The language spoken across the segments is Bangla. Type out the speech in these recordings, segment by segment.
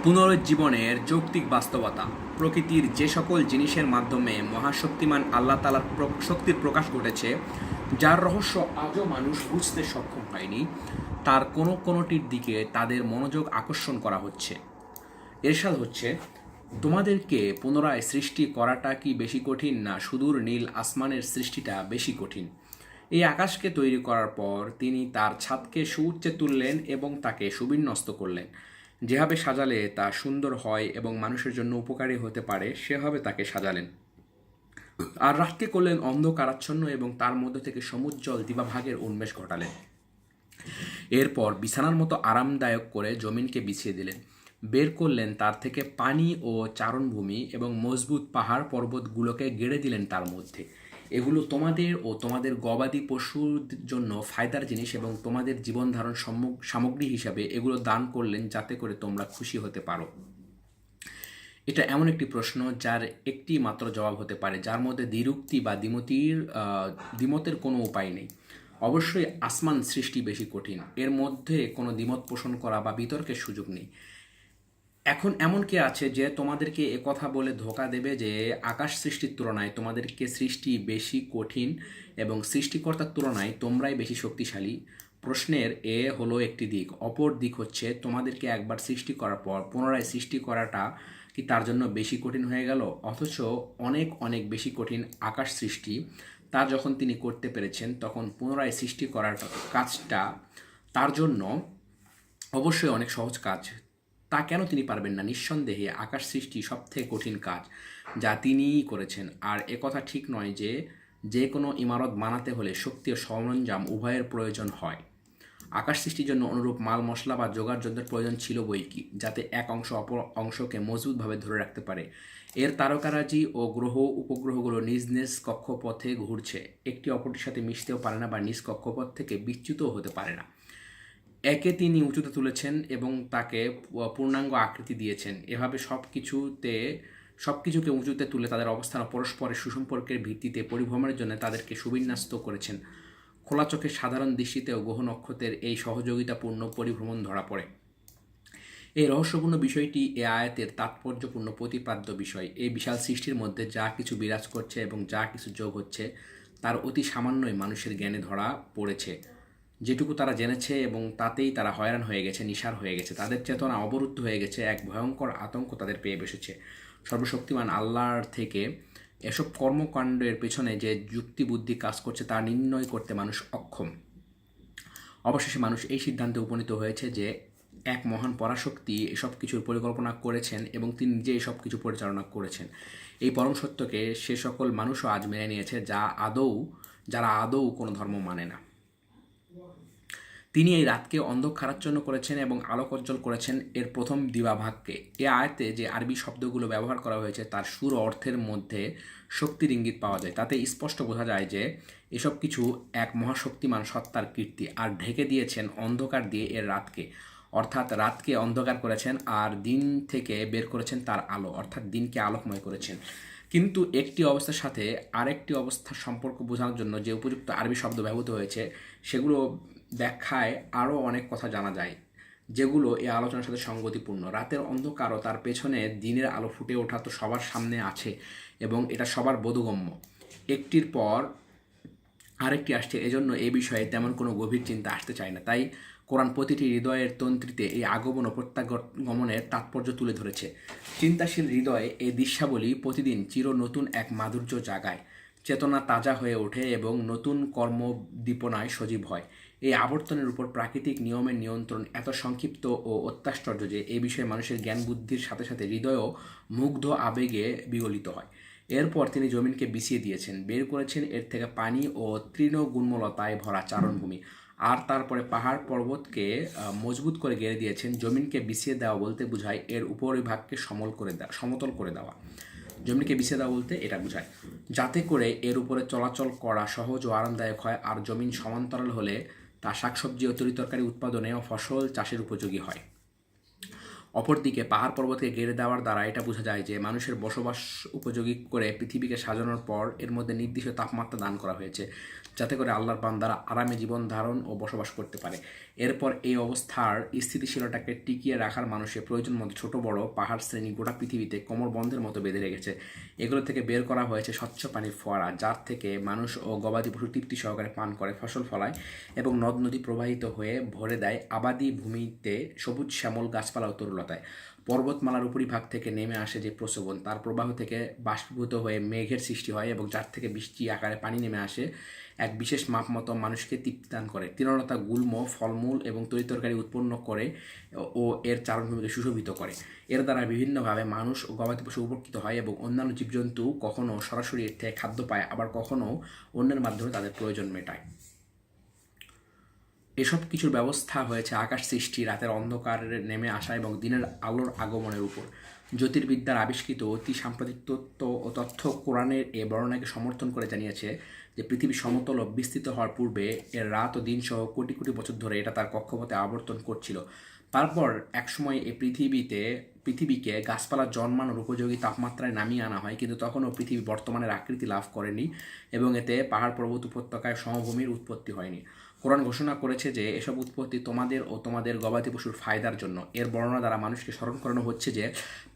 পুনরুজ্জীবনের যৌক্তিক বাস্তবতা। প্রকৃতির যে সকল জিনিসের মাধ্যমে মহাশক্তিমান আল্লাহ তালার শক্তির প্রকাশ ঘটেছে, যার রহস্য আজও মানুষ বুঝতে সক্ষম হয়নি, তার কোনোটির দিকে তাদের মনোযোগ আকর্ষণ করা হচ্ছে। এরশাদ হচ্ছে, তোমাদেরকে পুনরায় সৃষ্টি করাটা কি বেশি কঠিন, না সুদূর নীল আসমানের সৃষ্টিটা বেশি কঠিন? এই আকাশকে তৈরি করার পর তিনি তার ছাদকে সুউচ্চে তুললেন এবং তাকে সুবিন্যস্ত করলেন। যেভাবে সাজালে তা সুন্দর হয় এবং মানুষের জন্য উপকারী হতে পারে, সেভাবে তাকে সাজালেন। আর রাতকে করলেন অন্ধকারাচ্ছন্ন এবং তার মধ্য থেকে সমুজ্জ্বল দিবাভাগের উন্মেষ ঘটালেন। এরপর বিছানার মতো আরামদায়ক করে জমিনকে বিছিয়ে দিলেন। বের করলেন তার থেকে পানি ও চারণভূমি এবং মজবুত পাহাড় পর্বতগুলোকে গেড়ে দিলেন তার মধ্যে। এগুলো তোমাদের ও তোমাদের গবাদি পশুর জন্য ফায়দার জিনিস এবং তোমাদের জীবন ধারণ সামগ্রী হিসাবে এগুলো দান করলেন, যাতে করে তোমরা খুশি হতে পারো। এটা এমন একটি প্রশ্ন যার একটি মাত্র জবাব হতে পারে, যার মধ্যে দ্বিরুক্তি বা দ্বিমতের কোনো উপায় নেই। অবশ্যই আসমান সৃষ্টি বেশি কঠিন, এর মধ্যে কোনো দ্বিমত পোষণ করা বা বিতর্কের সুযোগ নেই। এখন এমন কে আছে যে তোমাদেরকে কথা বলে ধোঁকা দেবে যে আকাশ সৃষ্টির তুলনায় তোমাদেরকে সৃষ্টি বেশি কঠিন এবং সৃষ্টিকর্তার তুলনায় তোমরাই বেশি শক্তিশালী? প্রশ্নের এ হলো একটি দিক। অপর দিক হচ্ছে, তোমাদেরকে একবার সৃষ্টি করার পর পুনরায় সৃষ্টি করাটা কি তার জন্য বেশি কঠিন হয়ে গেল? অথচ অনেক অনেক বেশি কঠিন আকাশ সৃষ্টি। তা যখন তিনি করতে পেরেছেন, তখন পুনরায় সৃষ্টি করার কাজটা তার জন্য অবশ্যই অনেক সহজ কাজ। তা কেন তিনি পারবেন না? নিঃসন্দেহে আকাশ সৃষ্টি সবথেকে কঠিন কাজ, যা তিনিই করেছেন। আর একথা ঠিক নয় যে যে কোনো ইমারত বানাতে হলে শক্তি ও সরঞ্জাম উভয়ের প্রয়োজন হয়। আকাশ সৃষ্টির জন্য অনুরূপ মাল মশলা বা যোগাড় যন্ত্রের প্রয়োজন ছিল বৈকি, যাতে এক অংশ অপর অংশকে মজবুতভাবে ধরে রাখতে পারে। এর তারকারাজি ও গ্রহ উপগ্রহগুলো নিজ নিজ কক্ষপথে ঘুরছে, একটি অপরটির সাথে মিশতেও পারে না বা নিজ কক্ষপথ থেকে বিচ্যুতও হতে পারে না। একে তিনি উঁচুতে তুলেছেন এবং তাকে পূর্ণাঙ্গ আকৃতি দিয়েছেন। এভাবে সবকিছুকে উঁচুতে তুলে তাদের অবস্থান ও পরস্পরের সুসম্পর্কের ভিত্তিতে পরিভ্রমণের জন্য তাদেরকে সুবিন্যস্ত করেছেন। খোলা চোখের সাধারণ দৃষ্টিতেও গ্রহ নক্ষত্রের এই সহযোগিতাপূর্ণ পরিভ্রমণ ধরা পড়ে। এই রহস্যপূর্ণ বিষয়টি এ আয়াতের তাৎপর্যপূর্ণ প্রতিপাদ্য বিষয়। এই বিশাল সৃষ্টির মধ্যে যা কিছু বিরাজ করছে এবং যা কিছু যোগ হচ্ছে, তার অতি সামান্যই মানুষের জ্ঞানে ধরা পড়েছে। যেটুকু তারা জেনেছে এবং তাতেই তারা হয়রান হয়ে গেছে, নিসার হয়ে গেছে, তাদের চেতনা অবরুদ্ধ হয়ে গেছে, এক ভয়ঙ্কর আতঙ্ক তাদের পেয়ে বসেছে। সর্বশক্তিমান আল্লাহর থেকে এসব কর্মকাণ্ডের পেছনে যে যুক্তিবুদ্ধি কাজ করছে তা নির্ণয় করতে মানুষ অক্ষম। অবশেষে মানুষ এই সিদ্ধান্তে উপনীত হয়েছে যে এক মহান পরাশক্তি এসব কিছুর পরিকল্পনা করেছেন এবং তিনি নিজে এসব কিছু পরিচালনা করেছেন। এই পরম সত্যকে সে সকল মানুষও আজ মেনে নিয়েছে যারা আদৌ কোনো ধর্ম মানে না। তিনি এই রাতকে অন্ধকারাচ্ছন্ন করেছেন এবং আলোকোজ্জ্বল করেছেন এর প্রথম দিবাভাগকে। এ আয়াতে যে আরবি শব্দগুলো ব্যবহার করা হয়েছে তার সুর অর্থের মধ্যে শক্তির ইঙ্গিত পাওয়া যায়। তাতে স্পষ্ট বোঝা যায় যে এসব কিছু এক মহাশক্তিমান সত্তার কীর্তি, আর ঢেকে দিয়েছেন অন্ধকার দিয়ে এর রাতকে, অর্থাৎ রাতকে অন্ধকার করেছেন, আর দিন থেকে বের করেছেন তার আলো, অর্থাৎ দিনকে আলোকময় করেছেন। কিন্তু একটি অবস্থার সাথে আরেকটি অবস্থার সম্পর্ক বোঝানোর জন্য যে উপযুক্ত আরবি শব্দ ব্যবহৃত হয়েছে, সেগুলো ব্যাখ্যায় আরও অনেক কথা জানা যায়, যেগুলো এই আলোচনার সাথে সঙ্গতিপূর্ণ। রাতের অন্ধকারও তার পেছনে দিনের আলো ফুটে ওঠা তো সবার সামনে আছে এবং এটা সবার বোধগম্য। একটির পর আরেকটি আসছে, এজন্য এই বিষয়ে তেমন কোনো গভীর চিন্তা আসতে চায় না। তাই কোরআন প্রতিটি হৃদয়ের তন্ত্রীতে এই আগমন ও প্রত্যাগমনের তাৎপর্য তুলে ধরেছে। চিন্তাশীল হৃদয়ে এই দৃশ্যাবলী প্রতিদিন চির নতুন এক মাধুর্য জাগায়, চেতনা তাজা হয়ে ওঠে এবং নতুন কর্মদীপনায় সজীব হয়। এই আবর্তনের উপর প্রাকৃতিক নিয়মের নিয়ন্ত্রণ এত সংক্ষিপ্ত ও অত্যাশ্চর্য যে এ বিষয়ে মানুষের জ্ঞান বুদ্ধির সাথে সাথে হৃদয়ও মুগ্ধ আবেগে বিগলিত হয়। এরপর তিনি জমিনকে বিছিয়ে দিয়েছেন, বের করেছেন এর থেকে পানি ও তৃণগুল্মলতায় ভরা চারণভূমি, আর তারপরে পাহাড় পর্বতকে মজবুত করে গেড়ে দিয়েছেন। জমিনকে বিছিয়ে দেওয়া বলতে বোঝায় এর উপরিভাগকে সমতল করে দেওয়া। জমিনকে বিছিয়ে দেওয়া বলতে এটা বোঝায়, যাতে করে এর উপরে চলাচল করা সহজ ও আরামদায়ক হয়, আর জমিন সমান্তরাল হলে তা শাকসবজি ও তরিতরকারি উৎপাদনে ও ফসল চাষের উপযোগী হয়। অপরদিকে পাহাড় পর্বতকে ঘিরে দেওয়ার দ্বারা এটা বোঝা যায় যে মানুষের বসবাস উপযোগী করে পৃথিবীকে সাজানোর পর এর মধ্যে নির্দিষ্ট তাপমাত্রা দান করা হয়েছে, যাতে করে আল্লাহর বান্দারা আরামে জীবন ধারণ ও বসবাস করতে পারে। এরপর এই অবস্থার স্থিতিশীলতাকে টিকিয়ে রাখার মানুষের প্রয়োজন মতো ছোট বড় পাহাড় শ্রেণী গোটা পৃথিবীতে কোমরবন্ধের মতো বেঁধে রেখেছে। এগুলো থেকে বের করা হয়েছে স্বচ্ছ পানির ফোয়ারা, যার থেকে মানুষ ও গবাদি পশু তৃপ্তি সহকারে পান করে, ফসল ফলায় এবং নদ নদী প্রবাহিত হয়ে ভরে দেয় আবাদি ভূমিতে সবুজ শ্যামল গাছপালা ও তরুলতায়। পর্বতমালার উপরিভাগ থেকে নেমে আসে যে প্রসবন, তার প্রবাহ থেকে বাষ্পীভূত হয়ে মেঘের সৃষ্টি হয় এবং যার থেকে বৃষ্টি আকারে পানি নেমে আসে, এক বিশেষ মাপ মতো মানুষকে তৃপ্তি দান করে। তৃণলতা, গুল্ম, ফলমূল এবং তরিতরকারি উৎপন্ন করে ও এর চারণভূমিকে সুশোভিত করে। এর দ্বারা বিভিন্নভাবে মানুষ ও গবাদি পশু উপকৃত হয় এবং অন্যান্য জীবজন্তু কখনও সরাসরি এর থেকে খাদ্য পায়, আবার কখনও অন্যের মাধ্যমে তাদের প্রয়োজন মেটায়। এসব কিছুর ব্যবস্থা হয়েছে আকাশ সৃষ্টি, রাতের অন্ধকারে নেমে আসা এবং দিনের আলোর আগমনের উপর। জ্যোতির্বিদ্যার আবিষ্কৃত অতি সাম্প্রতিক তথ্য কোরআনের এ বর্ণনাকে সমর্থন করে জানিয়েছে যে পৃথিবী সমতল ও বিস্তৃত হওয়ার পূর্বে এর রাত ও দিন সহ কোটি কোটি বছর ধরে এটা তার কক্ষপথে আবর্তন করছিল। তারপর একসময় এই পৃথিবীকে গাছপালা জন্মানোর উপযোগী তাপমাত্রায় নামিয়ে আনা হয়, কিন্তু তখনও পৃথিবী বর্তমানের আকৃতি লাভ করেনি এবং এতে পাহাড় পর্বত উপত্যকায় সমভূমির উৎপত্তি হয়নি। কোরআন ঘোষণা করেছে যে এসব উৎপত্তি তোমাদের ও তোমাদের গবাদি পশুর ফায়দার জন্য। এর বর্ণনা দ্বারা মানুষকে স্মরণ করানো হচ্ছে যে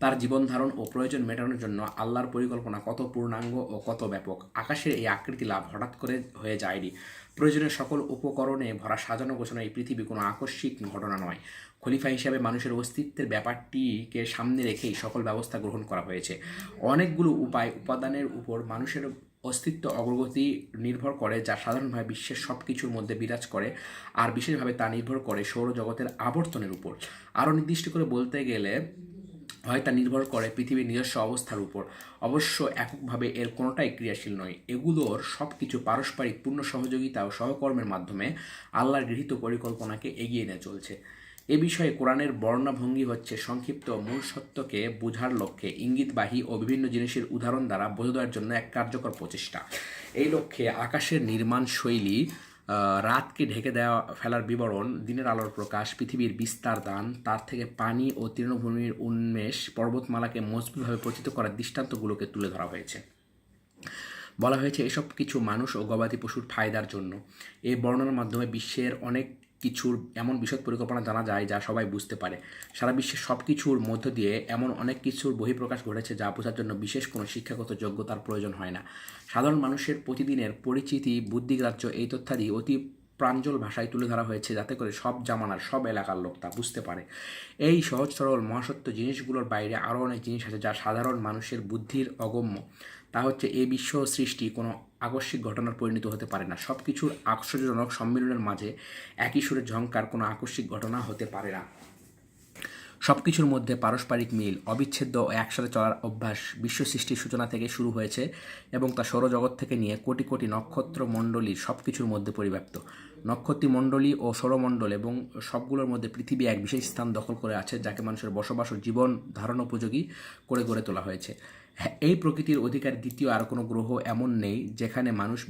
তার জীবন ধারণ ও প্রয়োজন মেটানোর জন্য আল্লাহর পরিকল্পনা কত পূর্ণাঙ্গ ও কত ব্যাপক। আকাশের এই আকৃতি লাভ হঠাৎ করে হয়ে যায়নি। প্রয়োজনীয় সকল উপকরণে ভরা সাজানো গোছানো এই পৃথিবী কোনো আকস্মিক ঘটনা নয়। খলিফা হিসাবে মানুষের অস্তিত্বের ব্যাপারটিকে সামনে রেখেই সকল ব্যবস্থা গ্রহণ করা হয়েছে। অনেকগুলো উপাদানের উপর মানুষের অস্তিত্ব অগ্রগতি নির্ভর করে, যা সাধারণভাবে বিশ্বের সব কিছুর মধ্যে বিরাজ করে, আর বিশেষভাবে তা নির্ভর করে সৌরজগতের আবর্তনের উপর। আরও নির্দিষ্ট করে বলতে গেলে হয় তা নির্ভর করে পৃথিবীর নিজস্ব অবস্থার উপর। অবশ্য এককভাবে এর কোনোটাই ক্রিয়াশীল নয়। এগুলোর সব কিছু পারস্পরিক পূর্ণ সহযোগিতা ও সহকর্মের মাধ্যমে আল্লাহর গৃহীত পরিকল্পনাকে এগিয়ে নিয়ে চলছে। এ বিষয়ে কোরআনের বর্ণভঙ্গি হচ্ছে সংক্ষিপ্ত মূল সত্যকে বোঝার লক্ষ্যে ইঙ্গিতবাহী ও বিভিন্ন জিনিসের উদাহরণ দ্বারা বোঝা দেওয়ার জন্য এক কার্যকর প্রচেষ্টা। এই লক্ষ্যে আকাশের নির্মাণ শৈলী, রাতকে ঢেকে ফেলার বিবরণ, দিনের আলোর প্রকাশ, পৃথিবীর বিস্তার দান, তার থেকে পানি ও তৃণভূমির উন্মেষ, পর্বতমালাকে মজবুতভাবে পরিচিত করার দৃষ্টান্তগুলোকে তুলে ধরা হয়েছে। বলা হয়েছে এসব কিছু মানুষ ও গবাদি পশুর ফায়দার জন্য। এই বর্ণনার মাধ্যমে বিশ্বের অনেক কিছুর এমন বিশদ পরিকল্পনা জানা যায় যা সবাই বুঝতে পারে। সারা বিশ্বের সব কিছুর মধ্য দিয়ে এমন অনেক কিছুর বহিঃপ্রকাশ ঘটেছে যা বোঝার জন্য বিশেষ কোনো শিক্ষাগত যোগ্যতার প্রয়োজন হয় না। সাধারণ মানুষের প্রতিদিনের পরিচিতি বুদ্ধিগ্রাহ্য এই তথ্যাদি অতি প্রাঞ্জল ভাষায় তুলে ধরা হয়েছে, যাতে করে সব জামানার সব এলাকার লোক তা বুঝতে পারে। এই সহজ সরল মহাসত্য জিনিসগুলোর বাইরে আরও অনেক জিনিস আছে যা সাধারণ মানুষের বুদ্ধির অগম্য। তা হচ্ছে এই বিশ্ব সৃষ্টি কোনো আকস্মিক ঘটনার পরিণত হতে পারে না। সব কিছুর আশ্চর্যজনক সম্মিলনের মাঝে একই সুরে ঝংকার কোনো আকস্মিক ঘটনা হতে পারে না। সব কিছুর মধ্যে পারস্পরিক মিল, অবিচ্ছেদ্য ও একসাথে চলার অভ্যাস বিশ্ব সৃষ্টির সূচনা থেকে শুরু হয়েছে এবং তা সৌরজগৎ থেকে নিয়ে কোটি কোটি নক্ষত্রমণ্ডলীর সব কিছুর মধ্যে পরিব্যাপ্ত। নক্ষত্রমণ্ডলী ও সৌরমণ্ডল এবং সবগুলোর মধ্যে পৃথিবী এক বিশেষ স্থান দখল করে আছে, যাকে মানুষের বসবাস ও জীবন ধারণ উপযোগী করে গড়ে তোলা হয়েছে। এই প্রকৃতির অধিকার দ্বিতীয় আর কোনো গ্রহ এমন নেই যেখানে মানুষ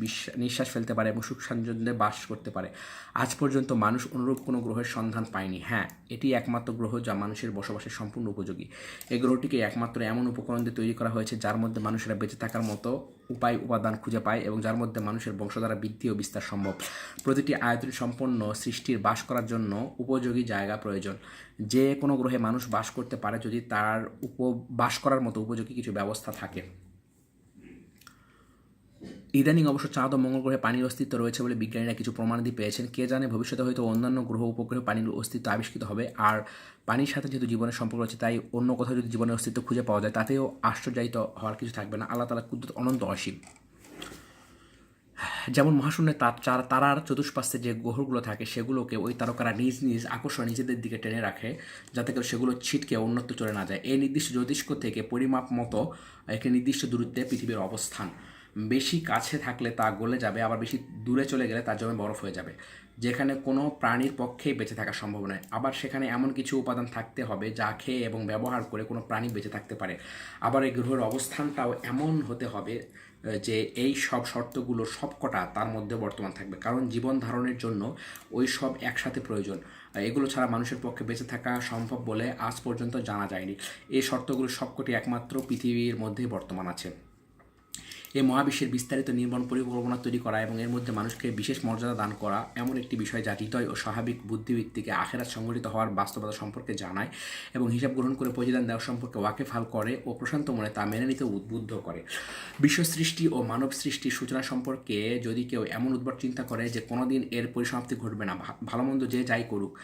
নিঃশ্বাস ফেলতে পারে এবং সুখ স্বাচ্ছন্দ্যে বাস করতে পারে। আজ পর্যন্ত মানুষ অনুরূপ কোনো গ্রহের সন্ধান পায়নি। হ্যাঁ, এটি একমাত্র গ্রহ যা মানুষের বসবাসের সম্পূর্ণ উপযোগী। এই গ্রহটিকে একমাত্র এমন উপকরণ দিয়ে তৈরি করা হয়েছে যার মধ্যে মানুষেরা বেঁচে থাকার মতো উপাদান খুঁজে পায় এবং যার মধ্যে মানুষের বংশধারা বৃদ্ধি ও বিস্তার সম্ভব। প্রতিটি আয়তন সম্পন্ন সৃষ্টির বাস করার জন্য উপযোগী জায়গা প্রয়োজন। যে কোনো গ্রহে মানুষ বাস করতে পারে যদি তার বাস করার মতো উপযোগী কিছু ব্যবস্থা থাকে। ইদানিং অবশ্য চাঁদ ও মঙ্গল গ্রহে পানির অস্তিত্ব রয়েছে বলে বিজ্ঞানীরা কিছু প্রমাণাদি পেয়েছেন। কে জানে ভবিষ্যতে হয়তো অন্যান্য গ্রহ উপগ্রহে পানির অস্তিত্ব আবিষ্কৃত হবে। আর পানির সাথে যেহেতু জীবনের সম্পর্ক রয়েছে, তাই অন্য কোথাও যদি জীবনের অস্তিত্ব খুঁজে পাওয়া যায় তাতেও আশ্চর্যায়িত হওয়ার কিছু থাকবে না। আল্লাহ তাআলার কুদরত অনন্ত অসীম। যেমন মহাশূন্যে তারার চতুষ্পার্শ্বে যে গ্রহগুলো থাকে সেগুলোকে ওই তারকারা নিজ নিজ আকর্ষণ নিজেদের দিকে টেনে রাখে, যাতে করে সেগুলো ছিটকে অন্যত্র চলে না যায়। এই নির্দিষ্ট জ্যোতিষ্ক থেকে পরিমাপ মতো একটি নির্দিষ্ট দূরত্বে পৃথিবীর অবস্থান। বেশি কাছে থাকলে তা গলে যাবে, আবার বেশি দূরে চলে গেলে তা জমে বরফ হয়ে যাবে। যেখানে কোনো প্রাণীর পক্ষেই বেঁচে থাকা সম্ভব নয়। আবার সেখানে এমন কিছু উপাদান থাকতে হবে যা খেয়ে এবং ব্যবহার করে কোনো প্রাণী বেঁচে থাকতে পারে। আবার এই গ্রহের অবস্থানটাও এমন হতে হবে যে এই সব শর্তগুলো সবকটা তার মধ্যে বর্তমান থাকবে, কারণ জীবন ধারণের জন্য ওই সব একসাথে প্রয়োজন। এগুলো ছাড়া মানুষের পক্ষে বেঁচে থাকা সম্ভব বলে আজ পর্যন্ত জানা যায়নি। এই শর্তগুলো সবকটি একমাত্র পৃথিবীর মধ্যেই বর্তমান আছে। এই মহাবিশ্বের বিস্তারিত নির্মাণ পরিকল্পনা তৈরি করা এবং এর মধ্যে মানুষকে বিশেষ মর্যাদা দান করা এমন একটি বিষয় যা হৃদয় ও স্বাভাবিক বুদ্ধিবৃত্তিকে আখেরাত সংগঠিত হওয়ার বাস্তবতা সম্পর্কে জানায় এবং হিসাব গ্রহণ করে প্রতিদান দেওয়া সম্পর্কে ওয়াকিবহাল করে ও প্রশান্ত মনে তা মেনে নিতে উদ্বুদ্ধ করে। বিশ্ব সৃষ্টি ও মানব সৃষ্টির সূচনা সম্পর্কে যদি কেউ এমন উদ্ভট চিন্তা করে যে কোনোদিন এর পরিসমাপ্তি ঘটবে না, ভালো মন্দ যে যাই করুক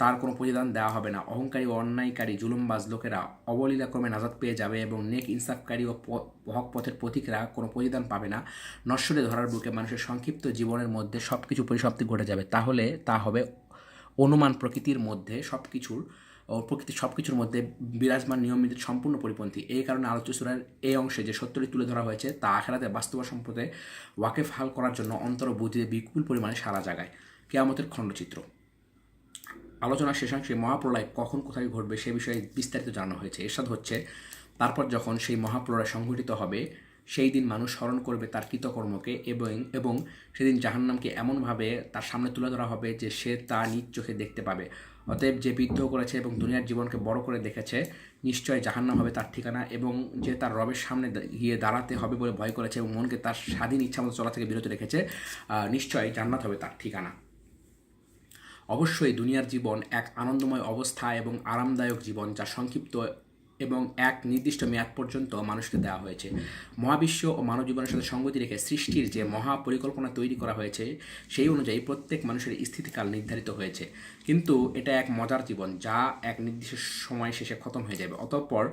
তার কোনো প্রতিদান দেওয়া হবে না, অহংকারী ও অন্যায়কারী জুলুমবাজ লোকেরা অবলীলাক্রমে নাজাত পেয়ে যাবে এবং নেক ইনসাফকারী ও হক পথের পথিকরা কোনো প্রতিদান পাবে না, নশ্বরে ধরার বুকে মানুষের সংক্ষিপ্ত জীবনের মধ্যে সব কিছু পরিসমাপ্তি ঘটে যাবে, তাহলে তা হবে অনুমান প্রকৃতির মধ্যে প্রকৃতির সব কিছুর মধ্যে বিরাজমান নিয়মিত সম্পূর্ণ পরিপন্থী। এই কারণে আলোচ্য সূরার এই অংশে যে সত্যটি তুলে ধরা হয়েছে তা আখিরাতে বাস্তব সম্পদে ওয়াকিবহাল করার জন্য অন্তর বুদ্ধিতে বিপুল পরিমাণে সাড়া জাগায়। কিয়ামতের খণ্ডচিত্র। আলোচনার শেষাংশে মহাপ্রলয় কখন কোথায় ঘটবে সে বিষয়ে বিস্তারিত জানানো হয়েছে। এরশাদ হচ্ছে, তারপর যখন সেই মহাপ্রলয় সংঘটিত হবে সেই দিন মানুষ স্মরণ করবে তার কৃতকর্মকে এবং সেদিন জাহান্নামকে এমনভাবে তার সামনে তুলে ধরা হবে যে সে তা নিজ চোখে দেখতে পাবে। অতএব যে বিদ্রোহ করেছে এবং দুনিয়ার জীবনকে বড় করে দেখেছে নিশ্চয় জাহান্নাম হবে তার ঠিকানা, এবং যে তার রবের সামনে গিয়ে দাঁড়াতে হবে বলে ভয় করেছে এবং মনকে তার স্বাধীন ইচ্ছামতো চলা থেকে বিরত রেখেছে নিশ্চয় জান্নাত হবে তার ঠিকানা। অবশ্যই দুনিয়ার জীবন এক আনন্দময় অবস্থা এবং আরামদায়ক জীবন যা সংক্ষিপ্ত এবং এক নির্দিষ্ট মেয়াদ পর্যন্ত মানুষকে দেওয়া হয়েছে। মহাবিশ্ব ও মানব জীবনের সাথে সঙ্গতি রেখে সৃষ্টির যে মহা পরিকল্পনা তৈরি করা হয়েছে সেই অনুযায়ী প্রত্যেক মানুষের স্থিতিকাল নির্ধারিত হয়েছে, কিন্তু এটা এক মজার জীবন যা এক নির্দিষ্ট সময় শেষে খতম হয়ে যাবে। অতঃপর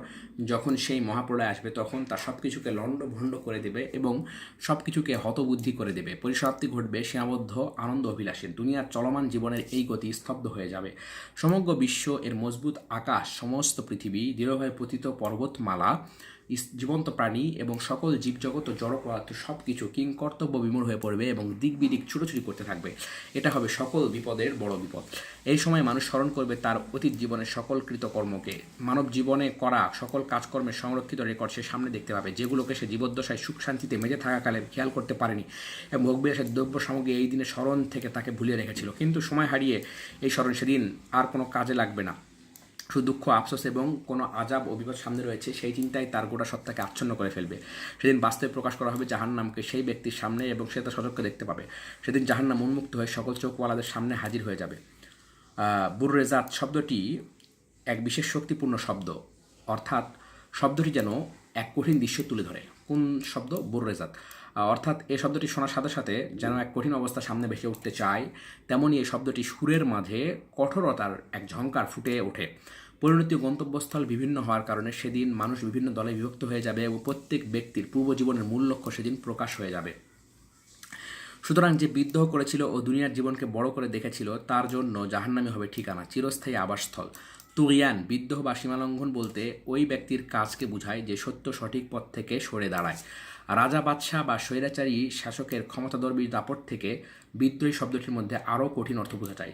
যখন সেই মহাপ্রলয় আসবে তখন তা সব কিছুকে লণ্ডভণ্ড করে দেবে এবং সব কিছুকে হতবুদ্ধি করে দেবে। পরিসমাপ্তি ঘটবে সীমাবদ্ধ আনন্দ অভিলাষের। দুনিয়ার চলমান জীবনের এই গতি স্তব্ধ হয়ে যাবে। সমগ্র বিশ্ব, এর মজবুত আকাশ, সমস্ত পৃথিবী, দৃঢ়ভাবে পতিত পর্বতমালা, জীবন্ত প্রাণী এবং সকল জীবজগৎ ও জড় পদার্থ সব কিছু কিংকর্তব্য বিমূঢ় হয়ে পড়বে এবং দিক বিদিক ছুটোছুটি করতে থাকবে। এটা হবে সকল বিপদের বড় বিপদ। এই সময় মানুষ স্মরণ করবে তার অতীত জীবনের সকল কৃতকর্মকে। মানব জীবনে করা সকল কাজকর্মের সংরক্ষিত রেকর্ড সে সামনে দেখতে পাবে, যেগুলোকে সে জীবদ্দশায় সুখ শান্তিতে মেজে থাকাকালে খেয়াল করতে পারেনি এবং ভোগবিলাসের দ্রব্য সামগ্রী এই দিনের স্মরণ থেকে তাকে ভুলিয়ে রেখেছিল। কিন্তু সময় হারিয়ে এই স্মরণ সেদিন আর কোনো কাজে লাগবে না। শুধু দুঃখ, আফসোস এবং কোনো আজাব ও বিপদ সামনে রয়েছে সেই চিন্তায় তার গোটা সত্তাকে আচ্ছন্ন করে ফেলবে। সেদিন বাস্তবে প্রকাশ করা হবে জাহান্নামকে সেই ব্যক্তির সামনে এবং সে তার সচক্ষে দেখতে পাবে। সেদিন জাহান্নাম উন্মুক্ত হয়ে সকল চোখওয়ালাদের সামনে হাজির হয়ে যাবে। বুররেজাত শব্দটি এক বিশেষ শক্তিপূর্ণ শব্দ, অর্থাৎ শব্দটি যেন এক কঠিন দৃশ্য তুলে ধরে। কোন শব্দ? বুররেজাত। অর্থাৎ এই শব্দটি শোনার সাথে সাথে যেন এক কঠিন অবস্থা সামনে ভেসে উঠতে চায়, তেমনই এই শব্দটি সুরের মাঝে কঠোরতার এক ঝঙ্কার ফুটে ওঠে। পরিণতি গন্তব্যস্থল বিভিন্ন হওয়ার কারণে সেদিন মানুষ বিভিন্ন দলে বিভক্ত হয়ে যাবে এবং প্রত্যেক ব্যক্তির পূর্বজীবনের মূল লক্ষ্য সেদিন প্রকাশ হয়ে যাবে। সুতরাং যে বিদ্রোহ করেছিল ও দুনিয়ার জীবনকে বড় করে দেখেছিল তার জন্য জাহান্নামই হবে ঠিকানা, চিরস্থায়ী আবাসস্থল। তুগিয়ান, বিদ্রোহ বা সীমালঙ্ঘন বলতে ওই ব্যক্তির কাজকে বোঝায় যে সত্য সঠিক পথ থেকে সরে দাঁড়ায়। রাজা, বাদশাহ বা স্বৈরাচারী শাসকের ক্ষমতাদর্বীর দাপট থেকে বিদ্রোহী শব্দটির মধ্যে আরও কঠিন অর্থ বোঝা যায়।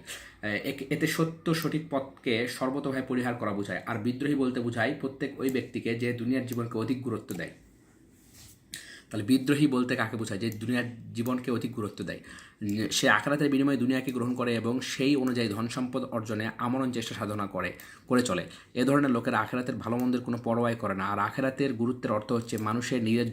এতে সত্য সঠিক পথকে সর্বতোভাবে পরিহার করা বোঝায়। আর বিদ্রোহী বলতে বোঝায় প্রত্যেক ওই ব্যক্তিকে যে দুনিয়ার জীবনকে অধিক গুরুত্ব দেয়। তাহলে বিদ্রোহী বলতে কাকে বোঝায়? যে দুনিয়ার জীবনকে অধিক গুরুত্ব দেয়, সে আখিরাতের বিনিময়ে দুনিয়াকে গ্রহণ করে এবং সেই অনুযায়ী ধন সম্পদ অর্জনে আমরণ চেষ্টা সাধনা করে চলে। এ ধরনের লোকেরা আখিরাতের ভালো মন্দের কোনো পরোয়াই করে না। আর আখিরাতের গুরুত্বের অর্থ হচ্ছে মানুষের নিজের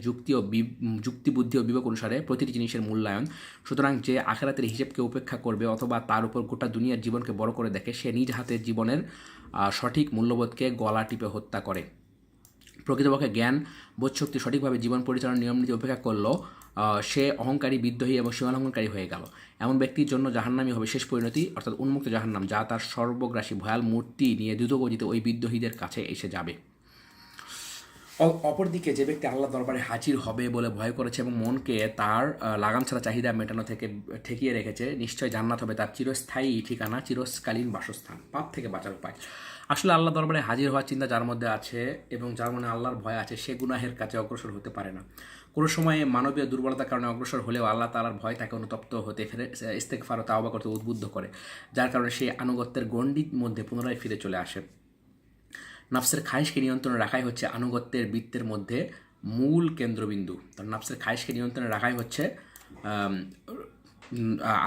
যুক্তি বুদ্ধি ও বিবেক অনুসারে প্রতিটি জিনিসের মূল্যায়ন। সুতরাং যে আখিরাতের হিসেবকে উপেক্ষা করবে অথবা তার উপর গোটা দুনিয়ার জীবনকে বড় করে দেখে সে নিজ হাতের জীবনের সঠিক মূল্যবোধকে গলা টিপে হত্যা করে। প্রকৃতপক্ষে জ্ঞান বোধশক্তি সঠিকভাবে জীবন পরিচালনার নিয়মনীতি উপেক্ষা করলেও সে অহংকারী, বিদ্রোহী এবং সীমালঙ্ঘনকারী হয়ে গেল। এমন ব্যক্তির জন্য জাহান্নামই হবে শেষ পরিণতি, অর্থাৎ উন্মুক্ত জাহান্নাম, যা তার সর্বগ্রাসী ভয়াল মূর্তি নিয়ে দ্রুতগতিতে ওই বিদ্রোহীদের কাছে এসে যাবে। অপরদিকে যে ব্যক্তি আল্লাহ দরবারে হাজির হবে বলে ভয় করেছে এবং মনকে তার লাগাম ছাড়া চাহিদা মেটানো থেকে ঠেকিয়ে রেখেছে, নিশ্চয় জান্নাত হবে তার চিরস্থায়ী ঠিকানা, চিরকালীন বাসস্থান। পাপ থেকে বাঁচার উপায়। আসলে আল্লাহ দরবারে হাজির হওয়ার চিন্তা যার মধ্যে আছে এবং যার মনে আল্লাহর ভয় আছে সে গুনাহের কাছে অগ্রসর হতে পারে না। কোনো সময়ে মানবীয় দুর্বলতার কারণে অগ্রসর হলেও আল্লাহ তাআলার ভয় তাকে অনুতপ্ত হতে ইস্তেগফার ও তাওবা করতে উদ্বুদ্ধ করে, যার কারণে সে আনুগত্যের গণ্ডির মধ্যে পুনরায় ফিরে চলে আসে। নফসের খায়েশকে নিয়ন্ত্রণে রাখাই হচ্ছে আনুগত্যের বৃত্তের মধ্যে মূল কেন্দ্রবিন্দু। তার নফসের খায়েশকে নিয়ন্ত্রণে রাখাই হচ্ছে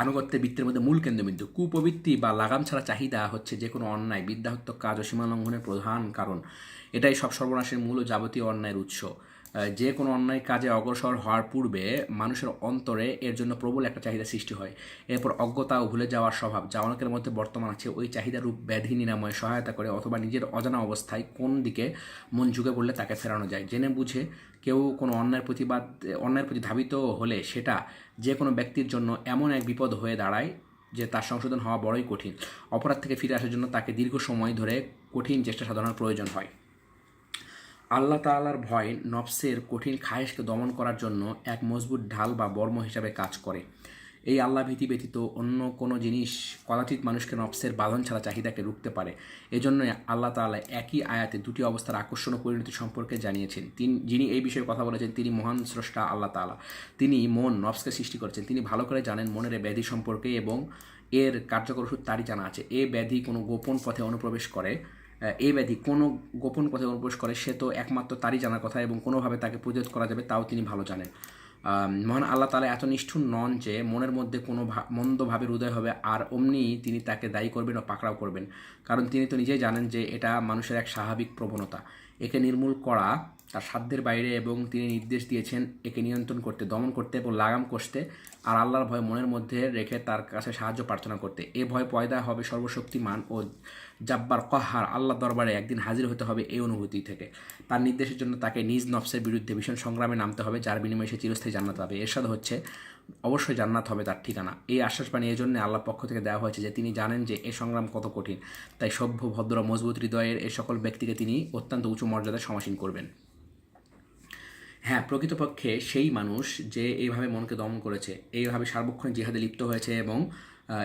আনুগত্যের বৃত্তের মধ্যে মূল কেন্দ্রবিন্দু। কুপ্রবৃত্তি বা লাগাম ছাড়া চাহিদা হচ্ছে যে কোনো অন্যায়, বিদ্যাহত্তক কাজ ও সীমালঙ্ঘনের প্রধান কারণ। এটাই সব সর্বনাশের মূল ও যাবতীয় অন্যায়ের উৎস। যে কোনো অন্যায় কাজে অগ্রসর হওয়ার পূর্বে মানুষের অন্তরে এর জন্য প্রবল একটা চাহিদা সৃষ্টি হয়। এরপর অজ্ঞতা ও ভুলে যাওয়ার স্বভাব, যা অনেকের মধ্যে বর্তমান আছে, ওই চাহিদারূপ ব্যাধি নিরাময়ে সহায়তা করে, অথবা নিজের অজানা অবস্থায় কোন দিকে মন ঝুঁকে পড়লে তাকে ফেরানো যায়। জেনে বুঝে কেউ কোনো অন্যায়ের প্রতি ধাবিত হলে সেটা যে কোনো ব্যক্তির জন্য এমন এক বিপদ হয়ে দাঁড়ায় যে তার সংশোধন হওয়া বড়ই কঠিন। অপরাধ থেকে ফিরে আসার জন্য তাকে দীর্ঘ সময় ধরে কঠিন চেষ্টা সাধনার প্রয়োজন হয়। আল্লাহ তাআলার ভয় নফসের কঠিন খায়েশকে দমন করার জন্য এক মজবুত ঢাল বা বর্ম হিসাবে কাজ করে। এই আল্লাহ ভীতি ব্যতীত অন্য কোনো জিনিস কদাচিৎ মানুষকে নফসের বাঁধন ছাড়া চাহিদাকে রুখতে পারে। এজন্য আল্লাহ তাআলা একই আয়াতে দুটি অবস্থার আকর্ষণ ও পরিণতি সম্পর্কে জানিয়েছেন। যিনি এই বিষয়ে কথা বলেছেন তিনি মহান স্রষ্টা আল্লাহ তাআলা। তিনি মন নফসকে সৃষ্টি করেছেন। তিনি ভালো করে জানেন মনের ব্যাধি সম্পর্কে এবং এর কার্যকর ওষুধ তারই জানা আছে। এই ব্যাধি কোনো গোপন পথে অনুপ্রবেশ করে সে তো একমাত্র তারই জানার কথা, এবং কোনোভাবে তাকে প্রতিরোধ করা যাবে তাও তিনি ভালো জানেন। মহান আল্লাহ তাআলা এত নিষ্ঠুর নন যে মনের মধ্যে কোনো মন্দ ভাবের উদয় হবে আর অমনি তিনি তাকে দায়ী করবেন ও পাকড়াও করবেন, কারণ তিনি তো নিজেই জানেন যে এটা মানুষের এক স্বাভাবিক প্রবণতা। একে নির্মূল করা তার সাধ্যের বাইরে, এবং তিনি নির্দেশ দিয়েছেন একে নিয়ন্ত্রণ করতে, দমন করতে এবং লাগাম কষতে, আর আল্লাহর ভয় মনের মধ্যে রেখে তার কাছে সাহায্য প্রার্থনা করতে। এ ভয় পয়দা হবে সর্বশক্তিমান ও জাব্বার কাহ্হার আল্লাহর দরবারে একদিন হাজির হতে হবে এই অনুভূতি থেকে। তার নির্দেশের জন্য তাকে নিজ নফসের বিরুদ্ধে ভীষণ সংগ্রামে নামতে হবে, যার বিনিময়ে সে চিরস্থায়ী জান্নাত পাবে। এরশাদ হচ্ছে অবশ্যই জান্নাত হবে তার ঠিকানা। এই আশ্বাস বাণী এই জন্য আল্লাহর পক্ষ থেকে দেওয়া হয়েছে যে তিনি জানেন যে এই সংগ্রাম কত কঠিন। তাই সভ্য, ভদ্র, মজবুত হৃদয়ের এই সকল ব্যক্তিকে তিনি অত্যন্ত উঁচু মর্যাদায় সমাসীন করবেন। হ্যাঁ, প্রকৃতপক্ষে সেই মানুষ যে এইভাবে মনকে দমন করেছে, এইভাবে সার্বক্ষণিক জিহাদে লিপ্ত হয়েছে এবং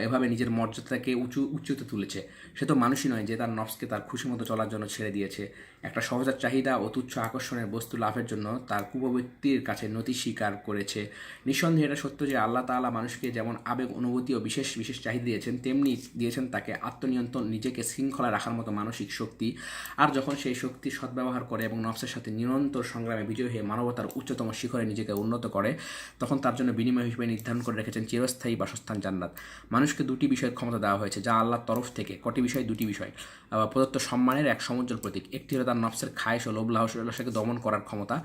এভাবে নিজের মর্যাদাকে উঁচুতে তুলেছে, সে তো মানুষই নয় যে তার নফসকে তার খুশি মতো চলার জন্য ছেড়ে দিয়েছে একটা সহজাত চাহিদা ও তুচ্ছ আকর্ষণের বস্তু লাভের জন্য তার কুপ্রবৃত্তির কাছে নতি স্বীকার করেছে। নিঃসন্দেহে এটা সত্য যে আল্লাহ তাআলা মানুষকে যেমন আবেগ, অনুভূতি ও বিশেষ বিশেষ চাহিদা দিয়েছেন, তেমনি দিয়েছেন তাকে আত্মনিয়ন্ত্রণ, নিজেকে শৃঙ্খলায় রাখার মতো মানসিক শক্তি। আর যখন সেই শক্তি সদ্ব্যবহার করে এবং নফসের সাথে নিরন্তর সংগ্রামে বিজয়ী হয়ে মানবতার উচ্চতম শিখরে নিজেকে উন্নত করে, তখন তার জন্য বিনিময় হিসেবে নির্ধারণ করে রেখেছেন চিরস্থায়ী বাসস্থান জান্নাত। মানুষকে দুটি বিষয়ের ক্ষমতা দেওয়া হয়েছে যা আল্লাহর তরফ থেকে, কটি বিষয়, দুটি বিষয় প্রদত্ত সম্মানের এক সমুজ্জ্বল প্রতীক। একটি হলো তার নফসের খায়েশ ও লোভ লালসাকে দমন করার ক্ষমতা,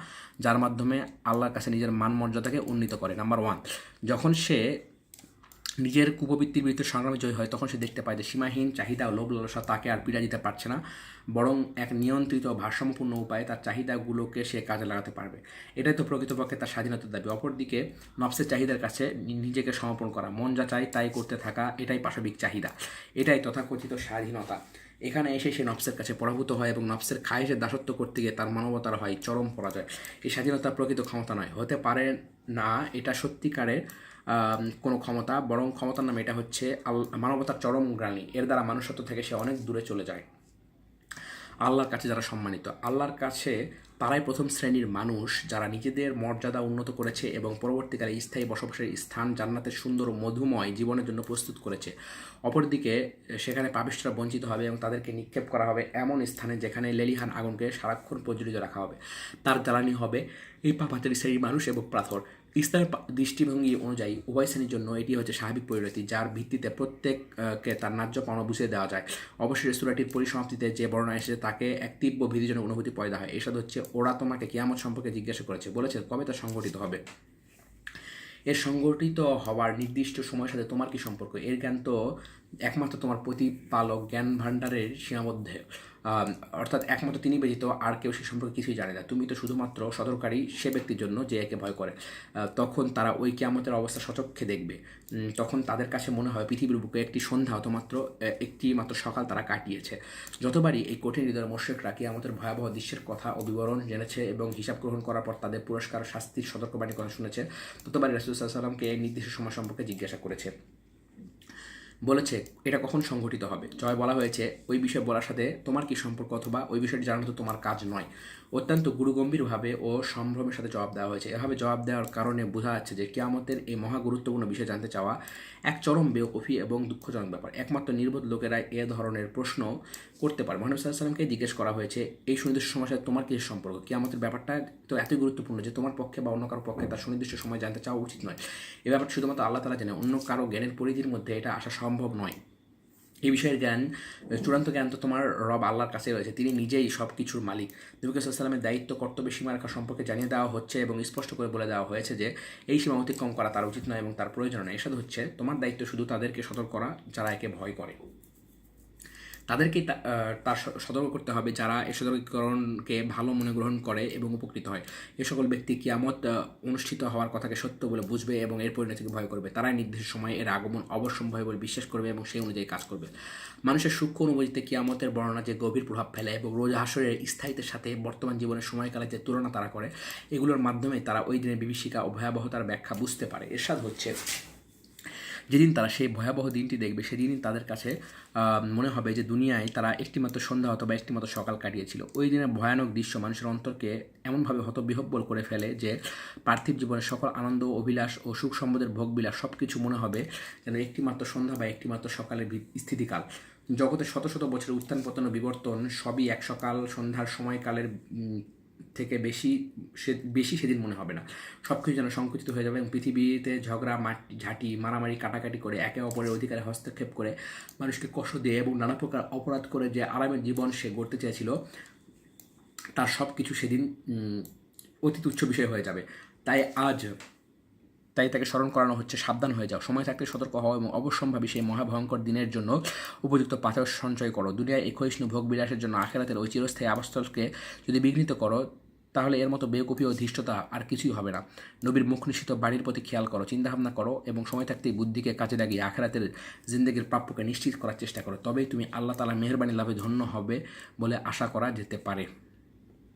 যার মাধ্যমে আল্লাহর কাছে নিজের মান মর্যাদাকে উন্নীত করে। নাম্বার 1, যখন সে নিজের কুপ্রবৃত্তির বিরুদ্ধে সংগ্রামে জয়ী হয় তখন সে দেখতে পায় যে সীমাহীন চাহিদা ও লোভ লালসা তাকে আর পীড়া দিতে পারছে না, বরং এক নিয়ন্ত্রিত ভারসাম্যপূর্ণ উপায়ে তার চাহিদাগুলোকে সে কাজে লাগাতে পারবে। এটাই তো প্রকৃতপক্ষে তার স্বাধীনতার দাবি। অপরদিকে নফসের চাহিদার কাছে নিজেকে সমর্পণ করা, মন যা চায় তাই করতে থাকা, এটাই পাশবিক চাহিদা, এটাই তথাকথিত স্বাধীনতা। এখানে এসে সে নফসের কাছে পরাভূত হয় এবং নফসের খায়েশের দাসত্ব করতে গিয়ে তার মানবতার হয় চরম পরাজয়। এই স্বাধীনতার প্রকৃত ক্ষমতা নয়, হতে পারে না এটা সত্যিকারের কোনো ক্ষমতা, বরং ক্ষমতার নামে এটা হচ্ছে মানবতার চরম গ্লানি। এর দ্বারা মানুষত্ব থেকে সে অনেক দূরে চলে যায়। আল্লাহর কাছে যারা সম্মানিত, আল্লাহর কাছে তারাই প্রথম শ্রেণীর মানুষ যারা নিজেদের মর্যাদা উন্নত করেছে এবং পরবর্তীকালে স্থায়ী বসবাসের স্থান জান্নাতের সুন্দর মধুময় জীবনের জন্য প্রস্তুত করেছে। অপরদিকে সেখানে পাপিষ্ঠরা বঞ্চিত হবে এবং তাদেরকে নিক্ষেপ করা হবে এমন স্থানে যেখানে লেলিহান আগুনকে সারাক্ষণ প্রজ্বলিত রাখা হবে। তার জ্বালানি হবে এই পাপাচারী শ্রেণীর মানুষ এবং পাথর। ইসলামের দৃষ্টিভঙ্গি অনুযায়ী উভয় শ্রেণীর জন্য এটি হচ্ছে স্বাভাবিক পরিণতি, যার ভিত্তিতে প্রত্যেককে তার ন্যায্য পাওনা বুঝিয়ে দেওয়া যায়। অবশ্যই সূরাটির পরিসমাপ্তিতে যে বর্ণনা এসেছে তাকে এক তীব্র ভীতিজনক অনুভূতি পয়দা হয়। এসব হচ্ছে ওরা তোমাকে কিয়ামত সম্পর্কে জিজ্ঞাসা করেছে, বলেছে কবে তা সংঘটিত হবে। এর সংগঠিত হওয়ার নির্দিষ্ট সময়ের সাথে তোমার কি সম্পর্ক? এর জ্ঞান তো একমাত্র তোমার প্রতিপালক জ্ঞান ভাণ্ডারের সীমাবদ্ধে, অর্থাৎ একমাত্র তিনি ব্যতীত আর কেউ সে সম্পর্কে কিছুই জানে না। তুমি তো শুধুমাত্র সতর্ককারী সে ব্যক্তির জন্য যে একে ভয় করে। তখন তারা ওই কিয়ামতের অবস্থা সচক্ষে দেখবে। তখন তাদের কাছে মনে হয় পৃথিবীর বুকে একটি সন্ধ্যা অথবা একটি মাত্র সকাল তারা কাটিয়েছে। যতবারই এই কঠিন হৃদয়ের মুশরিকরা কিয়ামতের ভয়াবহ দৃশ্যের কথা ও বিবরণ জেনেছে এবং হিসাব গ্রহণ করার পর তাদের পুরস্কার শাস্তির সতর্কবাণী কথা শুনেছে, ততবারই রাসূল সাল্লাল্লাহু আলাইহি ওয়াসাল্লামকে এই নির্দিষ্ট সময় সম্পর্কে জিজ্ঞাসা করেছে। বলেছে এটা কখন সংঘটিত হবে। জয় বলা হয়েছে ওই বিষয় বলার সাথে তোমার কি সম্পর্ক অথবা ওই বিষয়টি জানানো তো তোমার কাজ নয়। অত্যন্ত গুরুগম্ভীরভাবে ও সম্ভ্রমের সাথে জবাব দেওয়া হয়েছে। এভাবে জবাব দেওয়ার কারণে বোঝা যাচ্ছে যে কিয়ামতের এই মহা গুরুত্বপূর্ণ বিষয় জানতে চাওয়া এক চরম বেওকুফি এবং দুঃখজনক ব্যাপার। একমাত্র নির্বোধ লোকেরা এ ধরনের প্রশ্ন করতে পারে। মহানবী সাল্লাল্লাহু আলাইহি ওয়াসাল্লামকে জিজ্ঞেস করা হয়েছে এই সুনির্দিষ্ট সময়ের সাথে তোমার কি সম্পর্ক। কিয়ামতের ব্যাপারটা তো এতই গুরুত্বপূর্ণ যে তোমার পক্ষে বা অন্য কারো পক্ষে তার সুনির্দিষ্ট সময় জানতে চাওয়া উচিত নয়। এই ব্যাপারটা শুধুমাত্র আল্লাহ তাআলা জানে, অন্য কারো জ্ঞানের পরিধির মধ্যে এটা আসা সম্ভব নয়। এই বিষয়ের জ্ঞান, চূড়ান্ত জ্ঞান তো তোমার রব আল্লাহর কাছে রয়েছে, তিনি নিজেই সব কিছুর মালিক। নবী সাল্লাল্লাহু আলাইহি ওয়াসাল্লামের দায়িত্ব কর্তব্য সীমারেখা সম্পর্কে জানিয়ে দেওয়া হচ্ছে এবং স্পষ্ট করে বলে দেওয়া হয়েছে যে এই সীমা অতিক্রম করা তার উচিত নয় এবং তার প্রয়োজন নয়। এসব হচ্ছে তোমার দায়িত্ব শুধু তাদেরকে সতর্ক করা যারা একে ভয় করে, তাদেরকেই তার সতর্ক করতে হবে যারা এই সতর্কীকরণকে ভালো মনে গ্রহণ করে এবং উপকৃত হয়। এ সকল ব্যক্তি কিয়ামত অনুষ্ঠিত হওয়ার কথাকে সত্য বলে বুঝবে এবং এর পরিণতিকে ভয় করবে। তারাই নির্দিষ্ট সময়ে এর আগমন অবশ্যম্ভাবী বলে বিশ্বাস করবে এবং সেই অনুযায়ী কাজ করবে। মানুষের সূক্ষ্ম অনুভূতিতে কিয়ামতের বর্ণনা যে গভীর প্রভাব ফেলে এবং রোজ হাসরের স্থায়িত্বের সাথে বর্তমান জীবনের সময়কালে যে তুলনা তারা করে, এগুলোর মাধ্যমে তারা ওই দিনের বিভীষিকা ও ভয়াবহতার ব্যাখ্যা বুঝতে পারে। এরশাদ হচ্ছে যেদিন তারা সেই ভয়াবহ দিনটি দেখবে সেদিনই তাদের কাছে মনে হবে যে দুনিয়ায় তারা একটিমাত্র সন্ধ্যা অথবা একটিমাত্র সকাল কাটিয়েছিল। ওই দিনের ভয়ানক দৃশ্য মানুষের অন্তরকে এমনভাবে হতবিহ্বল করে ফেলে যে পার্থিব জীবনের সকল আনন্দ, অভিলাষ ও সুখ সম্পদের ভোগবিলাস সব কিছু মনে হবে যেন একটিমাত্র সন্ধ্যা বা একটিমাত্র সকালের স্থিতিকাল। জগতের শত শত বছরের উত্থান পতন ও বিবর্তন সবই এক সকাল সন্ধ্যার সময়কালের থেকে বেশি সেদিন মনে হবে না। সব কিছু যেন সংকুচিত হয়ে যাবে এবং পৃথিবীতে ঝগড়া, ঝাঁটি, মারামারি, কাটাকাটি করে একে অপরের অধিকারে হস্তক্ষেপ করে মানুষকে কষ্ট দিয়ে এবং নানা প্রকার অপরাধ করে যে আরামের জীবন সে গড়তে চেয়েছিল তার সব কিছু সেদিন অতি তুচ্ছ বিষয় হয়ে যাবে। তাই তাকে স্মরণ করানো হচ্ছে সাবধান হয়ে যাও, সময় থাকতে সতর্ক হও এবং অবশ্যম্ভাবী সেই মহাভয়ঙ্কর দিনের জন্য উপযুক্ত পাথর সঞ্চয় করো। দুনিয়ায় এই ক্ষয়িষ্ণু ভোগ বিলাসের জন্য আখিরাতের ওই চিরস্থায়ী আবাসস্থলকে যদি বিঘ্নিত করো তাহলে এর মতো বেকুফি ও ধৃষ্টতা আর কিছুই হবে না। নবীর মুখ নিশ্চিত বাড়ির প্রতি খেয়াল করো, চিন্তাভাবনা করো এবং সময় থাকতেই বুদ্ধিকে কাজে লাগিয়ে আখিরাতের জিন্দেগির প্রাপ্যকে নিশ্চিত করার চেষ্টা করো। তবেই তুমি আল্লাহ তাআলার মেহেরবানি লাভে ধন্য হবে বলে আশা করা যেতে পারে।